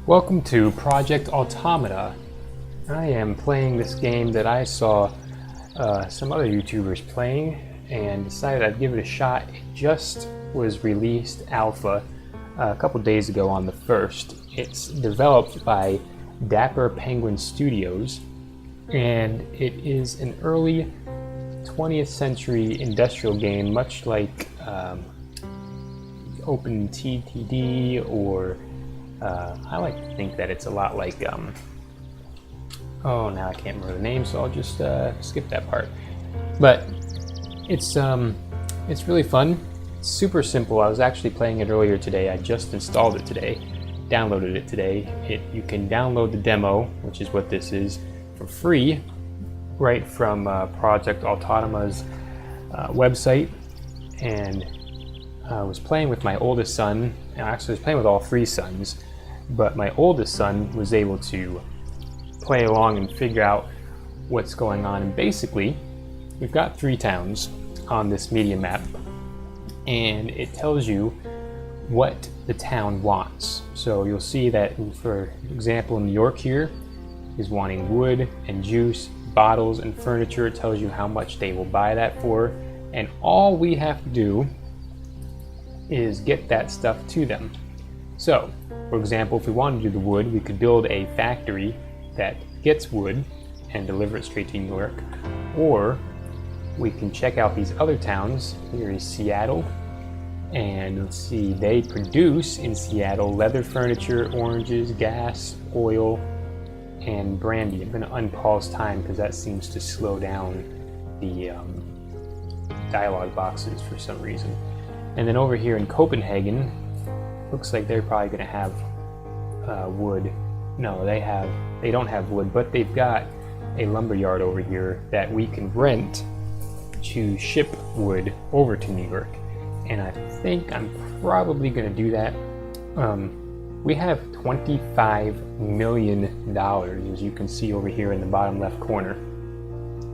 Welcome to Project Automata. I am playing this game that I saw some other YouTubers playing and decided I'd give it a shot. It just was released alpha a couple days ago on the 1st. It's developed by Dapper Penguin Studios, and it is an early 20th century industrial game, much like OpenTTD, or I like to think that it's a lot like oh, now I can't remember the name, so I'll just skip that part. But it's really fun. It's super simple. I was actually playing it earlier today. I just installed it today, downloaded it today. You can download the demo, which is what this is, for free, right from Project Automata's website. And I was playing with my oldest son. Actually, I was playing with all three sons, but my oldest son was able to play along and figure out what's going on. And basically, we've got 3 towns on this media map, and it tells you what the town wants. So you'll see that, for example, New York here is wanting wood and juice, bottles and furniture. It tells you how much they will buy that for, and all we have to do is get that stuff to them. So, for example, if we wanted to do the wood, we could build a factory that gets wood and deliver it straight to New York, or we can check out these other towns. Here is Seattle, and let's see, they produce in Seattle leather furniture, oranges, gas, oil, and brandy. I'm going to unpause time because that seems to slow down the dialogue boxes for some reason. And then over here in Copenhagen, looks like they're probably going to have wood. No, they don't have wood, but they've got a lumber yard over here that we can rent to ship wood over to New York. And I think I'm probably going to do that. We have $25 million, as you can see over here in the bottom left corner.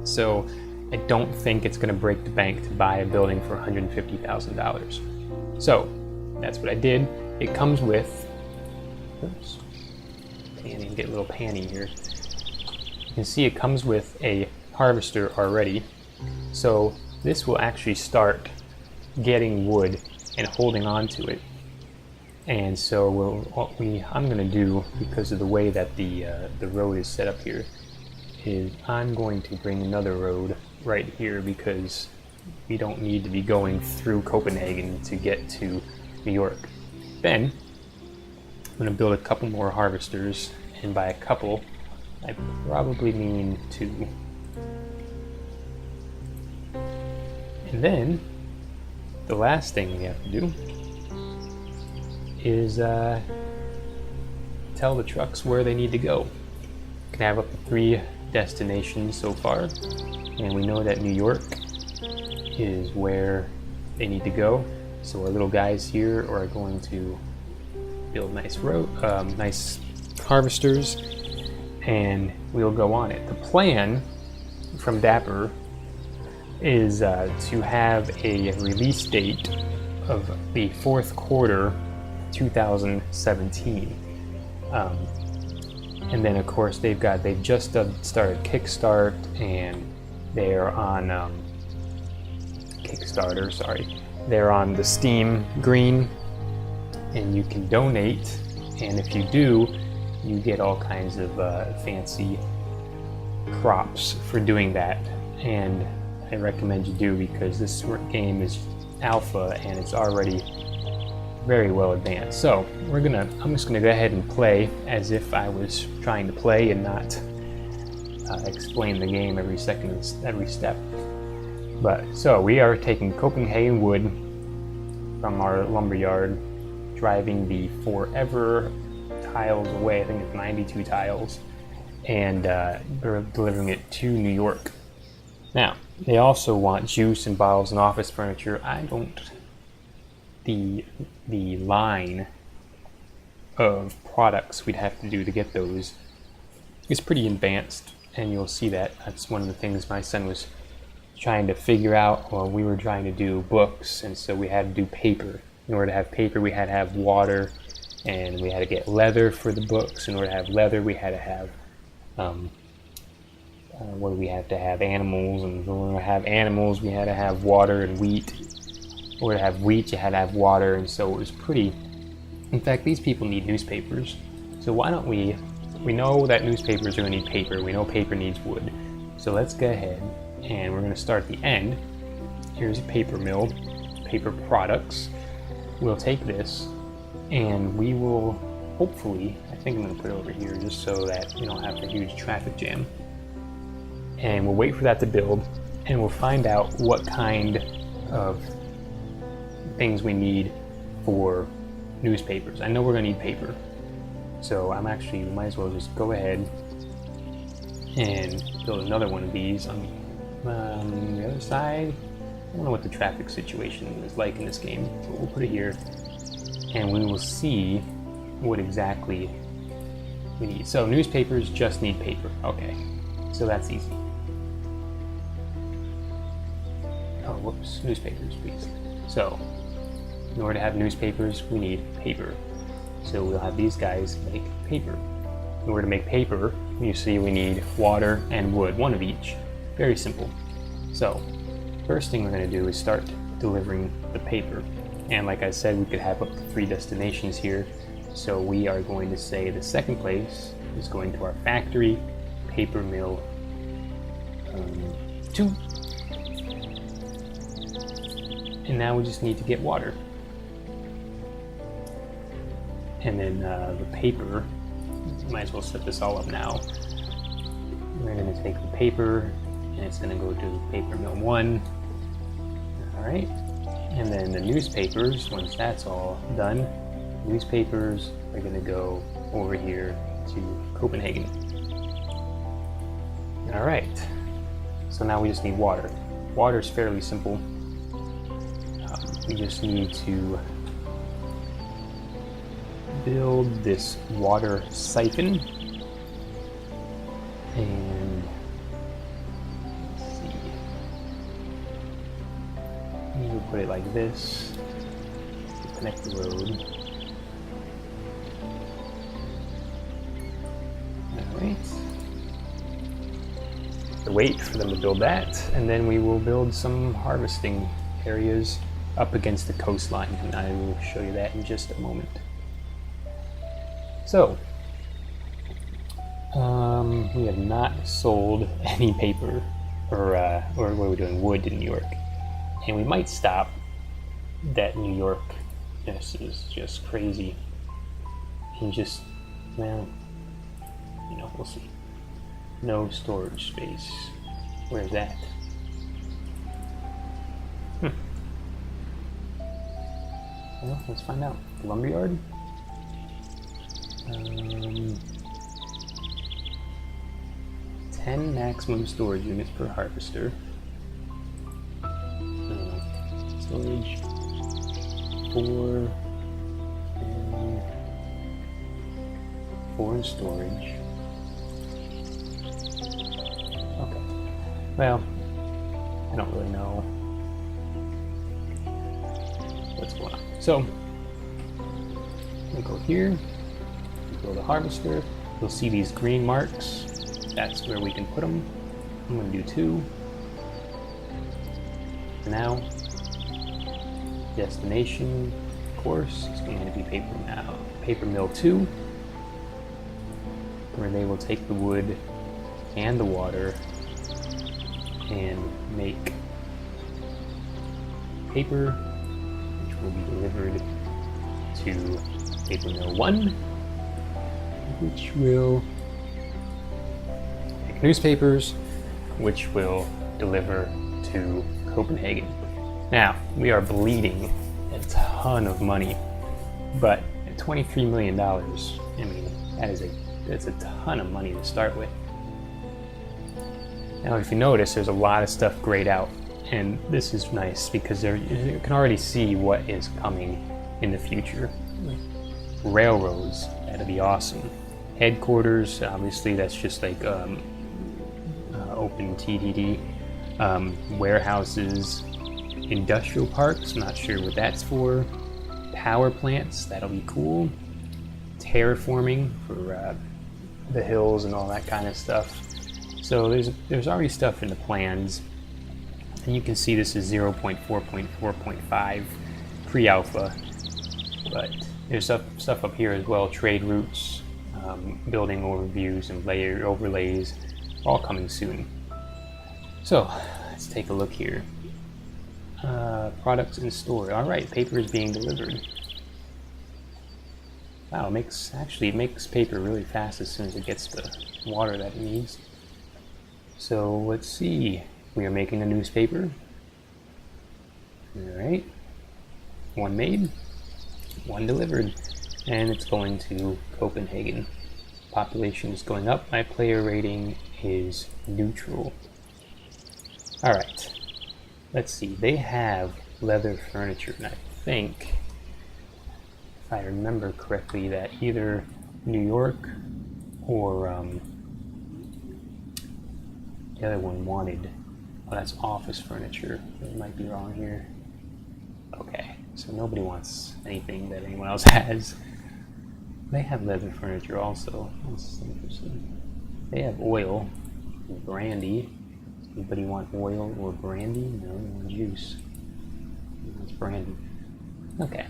So I don't think it's going to break the bank to buy a building for $150,000. So that's what I did. It comes with, oops, panning, get a little panning here. You can see it comes with a harvester already. So this will actually start getting wood and holding on to it. And so what I'm going to do, because of the way that the road is set up here, is I'm going to bring another road right here, because we don't need to be going through Copenhagen to get to New York. Then I'm going to build a couple more harvesters, and by a couple I probably mean 2. And then the last thing we have to do is tell the trucks where they need to go. We can have up to 3 destinations so far, and we know that New York is where they need to go. So our little guys here are going to build nice harvesters, and we'll go on it. The plan from Dapper is to have a release date of the 4th quarter 2017. And then of course they've just started Kickstart, and they're on Kickstarter, sorry. They're on the Steam Green, and you can donate, and if you do, you get all kinds of fancy crops for doing that. And I recommend you do, because this game is alpha and it's already very well advanced. So I'm just gonna go ahead and play as if I was trying to play and not explain the game every step. But so we are taking Copenhagen wood from our lumberyard, driving the forever tiles away. I think it's 92 tiles, and we're delivering it to New York. Now, they also want juice and bottles and office furniture. The line of products we'd have to do to get those is pretty advanced, and you'll see that. That's one of the things my son was trying to figure out. Well, we were trying to do books, and so we had to do paper. In order to have paper, we had to have water and we had to get leather for the books. In order to have leather, we had to have what do we have to have? Animals, and in order to have animals, we had to have water and wheat. In order to have wheat, you had to have water, and so it was pretty. In fact, these people need newspapers, so why don't we know that newspapers are going to need paper. We know paper needs wood, so let's go ahead and we're going to start at the end. Here's a paper mill, paper products. We'll take this and we will hopefully, I think I'm going to put it over here just so that we don't have a huge traffic jam. And we'll wait for that to build, and we'll find out what kind of things we need for newspapers. I know we're going to need paper, so we might as well just go ahead and build another one of these on the other side. I don't know what the traffic situation is like in this game, but we'll put it here, and we will see what exactly we need. So newspapers just need paper. Okay, so that's easy. Oh, whoops, newspapers, please. So, in order to have newspapers, we need paper. So we'll have these guys make paper. In order to make paper, you see we need water and wood, one of each. Very simple. So, first thing we're going to do is start delivering the paper. And like I said, we could have up to 3 destinations here. So we are going to say the second place is going to our factory, paper mill 2. And now we just need to get water. And then the paper, might as well set this all up now. We're going to take the paper, and it's going to go to paper mill 1. Alright, and then the newspapers, once that's all done, newspapers are going to go over here to Copenhagen. Alright, so now we just need water. Water is fairly simple. We just need to build this water siphon, and let's see, we'll put it like this to connect the road. Alright, so wait for them to build that, and then we will build some harvesting areas up against the coastline, and I will show you that in just a moment. So, we have not sold any paper, or what are we doing, wood in New York, and we might stop. That New York, this is just crazy, and just, well, we'll see. No storage space. Where's that? Well, let's find out. Lumberyard? 10 maximum storage units per harvester. Storage 4 and 4 in storage. Okay. Well, I don't really know what's going on. So, we'll go here, we'll go to harvester, you'll see these green marks, that's where we can put them. I'm going to do 2. For now, destination, of course, is going to be paper mill 2, where they will take the wood and the water and make paper, will be delivered to paper mill 1, which will make newspapers, which will deliver to Copenhagen. Now, we are bleeding a ton of money, but at $23 million, I mean, that's a ton of money to start with. Now, if you notice, there's a lot of stuff grayed out. And this is nice because you can already see what is coming in the future. Railroads, that'll be awesome. Headquarters, obviously that's just like open TDD. Warehouses, industrial parks, not sure what that's for. Power plants, that'll be cool. terraforming for the hills and all that kind of stuff. So there's already stuff in the plans, and you can see this is 0.4.4.5 pre-alpha, but there's stuff up here as well, trade routes, building overviews and layer overlays, all coming soon. So let's take a look here. Products in store. All right, paper is being delivered. Wow, it makes paper really fast as soon as it gets the water that it needs. So let's see. We are making a newspaper. All right, one made, one delivered, and it's going to Copenhagen. Population is going up. My player rating is neutral. All right, let's see. They have leather furniture, and I think, if I remember correctly, that either New York or the other one wanted. Oh, that's office furniture. I might be wrong here. Okay, so nobody wants anything that anyone else has. They have leather furniture also. That's interesting. They have oil, and brandy. Anybody want oil or brandy? No, they want juice. It's brandy. Okay,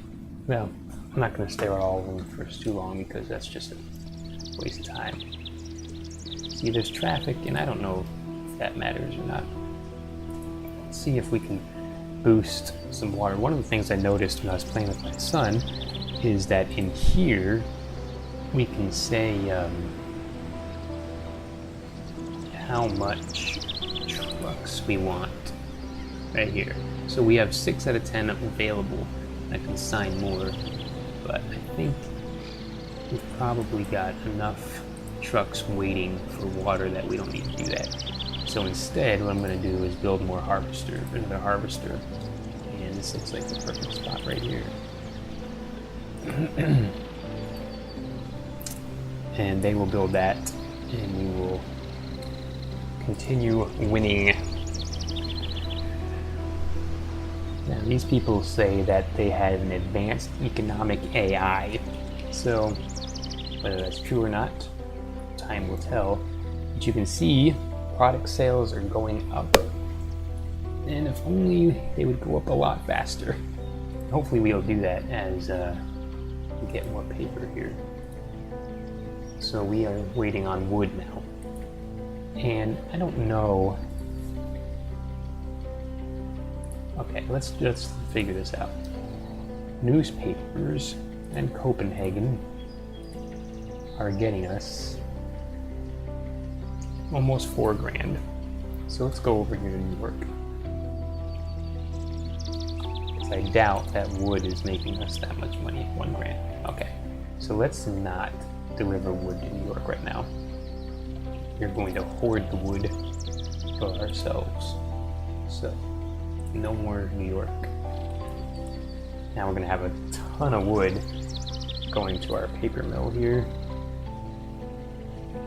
well, I'm not going to stare at all of them for too long because that's just a waste of time. See, there's traffic, and I don't know if that matters or not. Let's see if we can boost some water. One of the things I noticed when I was playing with my son is that in here we can say how much trucks we want right here. So we have 6 out of 10 available. I can assign more, but I think we've probably got enough trucks waiting for water that we don't need to do that. So instead, what I'm going to do is build more another harvester, and this looks like the perfect spot right here. And they will build that, and we will continue winning. Now, these people say that they had an advanced economic AI, so whether that's true or not, time will tell. But you can see product sales are going up, and if only they would go up a lot faster. Hopefully we'll do that as we get more paper here. So we are waiting on wood now, and I don't know. Okay, let's just figure this out. Newspapers and Copenhagen are getting us almost $4 grand. So let's go over here to New York. Because I doubt that wood is making us that much money. $1 grand. Okay, so let's not deliver wood to New York right now. We're going to hoard the wood for ourselves. So no more New York. Now we're going to have a ton of wood going to our paper mill here.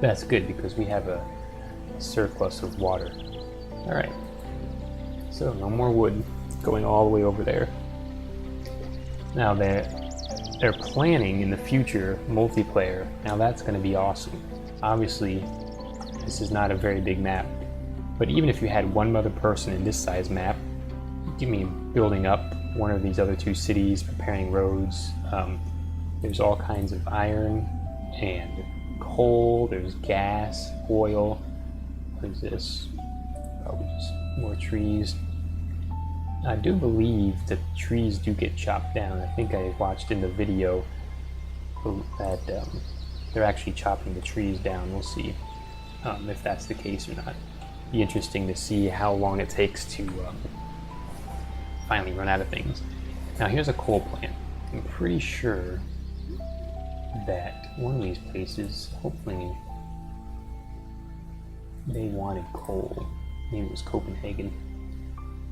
That's good because we have a surplus of water. Alright, so no more wood going all the way over there. Now they're planning in the future multiplayer. Now that's going to be awesome. Obviously, this is not a very big map, but even if you had one other person in this size map, you mean building up one of these other 2 cities, preparing roads. There's all kinds of iron and coal, there's gas, oil. What is this? Probably just more trees. I do believe that trees do get chopped down. I think I watched in the video that they're actually chopping the trees down. We'll see if that's the case or not. Be interesting to see how long it takes to finally run out of things. Now here's a coal plant. I'm pretty sure that one of these places, hopefully they wanted coal. Maybe it was Copenhagen.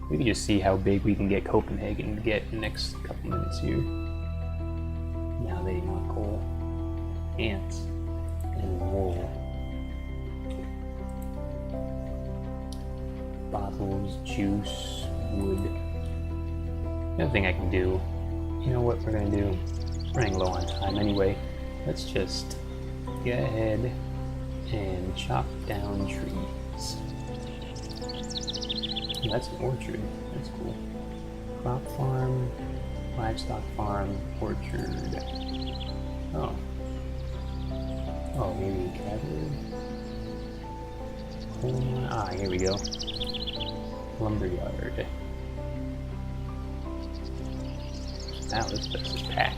We can just see how big we can get Copenhagen to get in the next couple minutes here. Now they want coal, ants, and wool. Bottles, juice, wood. The other thing I can do, you know what we're going to do? Running low on time anyway. let's just go ahead and chop down trees. Oh, that's an orchard. That's cool. Crop farm, livestock farm, orchard. Oh. Oh, maybe cattle. Ah, here we go. Lumberyard. Wow, this place is packed.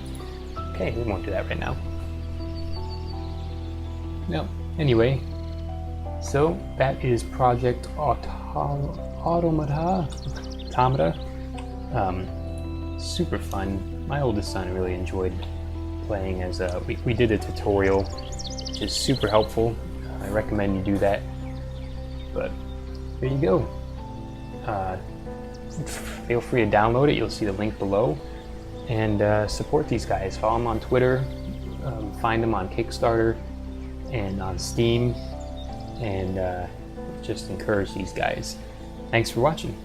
Okay, we won't do that right now. No. Anyway, so that is Project Automata. Super fun. My oldest son really enjoyed playing as we did a tutorial, which is super helpful. I recommend you do that. But there you go. Feel free to download it. You'll see the link below. And support these guys. Follow them on Twitter. Find them on Kickstarter and on Steam. And just encourage these guys. Thanks for watching.